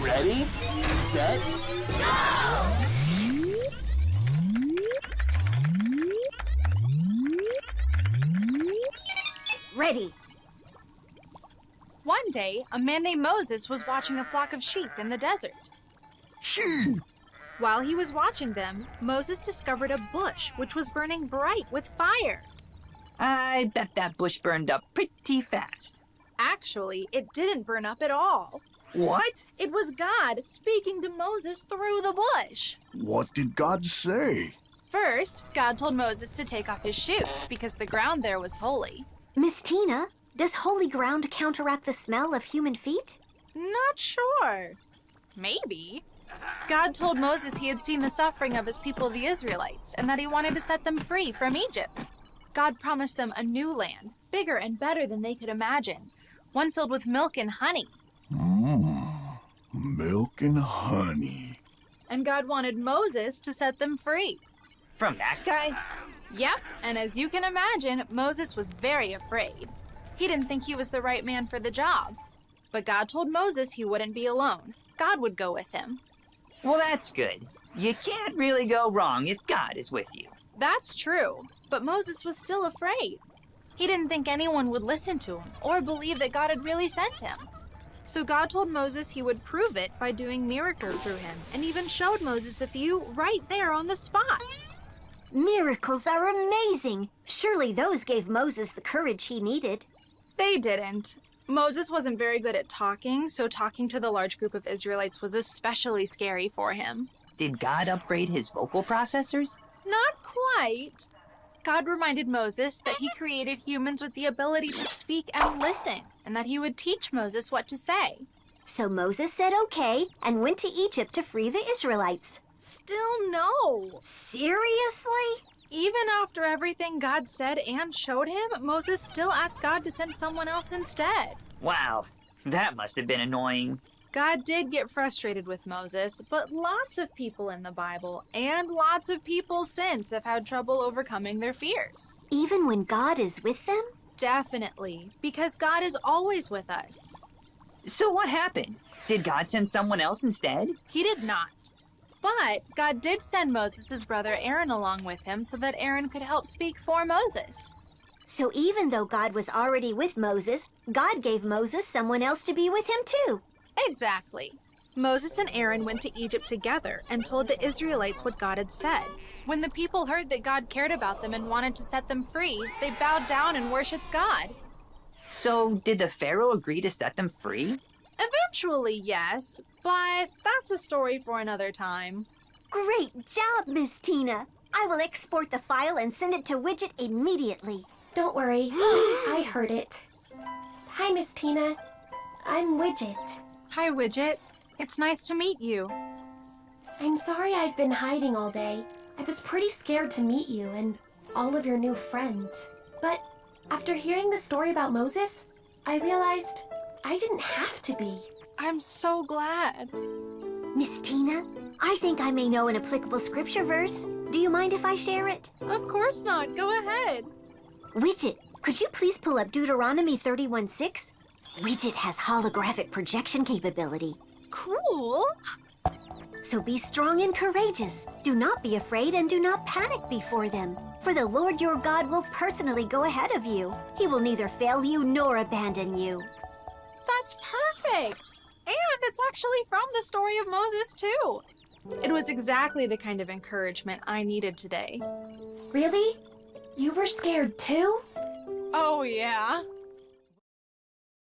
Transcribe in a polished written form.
Ready, set, go! Ready. One day, a man named Moses was watching a flock of sheep in the desert. Sheep! While he was watching them, Moses discovered a bush which was burning bright with fire. I bet that bush burned up pretty fast. Actually, it didn't burn up at all. What? It was God speaking to Moses through the bush. What did God say? First, God told Moses to take off his shoes because the ground there was holy. Miss Tina, does holy ground counteract the smell of human feet? Not sure. Maybe. God told Moses he had seen the suffering of his people, the Israelites, and that he wanted to set them free from Egypt. God promised them a new land, bigger and better than they could imagine, one filled with milk and honey. Milk and honey. And God wanted Moses to set them free. From that guy? Yep, and as you can imagine, Moses was very afraid. He didn't think he was the right man for the job. But God told Moses he wouldn't be alone. God would go with him. Well, that's good. You can't really go wrong if God is with you. That's true, but Moses was still afraid. He didn't think anyone would listen to him or believe that God had really sent him. So God told Moses he would prove it by doing miracles through him, and even showed Moses a few right there on the spot. Miracles are amazing. Surely those gave Moses the courage he needed. They didn't. Moses wasn't very good at talking, so talking to the large group of Israelites was especially scary for him. Did God upgrade his vocal processors? Not quite. God reminded Moses that he created humans with the ability to speak and listen, and that he would teach Moses what to say. So Moses said okay and went to Egypt to free the Israelites. Still no. Seriously? Even after everything God said and showed him, Moses still asked God to send someone else instead. Wow, that must have been annoying. God did get frustrated with Moses, but lots of people in the Bible and lots of people since have had trouble overcoming their fears. Even when God is with them? Definitely, because God is always with us. So what happened? Did God send someone else instead? He did not. But God did send Moses' brother Aaron along with him so that Aaron could help speak for Moses. So even though God was already with Moses, God gave Moses someone else to be with him too. Exactly. Moses and Aaron went to Egypt together and told the Israelites what God had said. When the people heard that God cared about them and wanted to set them free, they bowed down and worshiped God. So did the Pharaoh agree to set them free? Eventually, yes, but that's a story for another time. Great job, Miss Tina. I will export the file and send it to Widget immediately. Don't worry, I heard it. Hi, Miss Tina. I'm Widget. Hi, Widget. It's nice to meet you. I'm sorry I've been hiding all day. I was pretty scared to meet you and all of your new friends. But after hearing the story about Moses, I realized I didn't have to be. I'm so glad. Miss Tina, I think I may know an applicable scripture verse. Do you mind if I share it? Of course not. Go ahead. Widget, could you please pull up Deuteronomy 31:6? Widget has holographic projection capability. Cool. So be strong and courageous. Do not be afraid and do not panic before them. For the Lord your God will personally go ahead of you. He will neither fail you nor abandon you. That's perfect. And it's actually from the story of Moses, too. It was exactly the kind of encouragement I needed today. Really? You were scared too? Oh, yeah.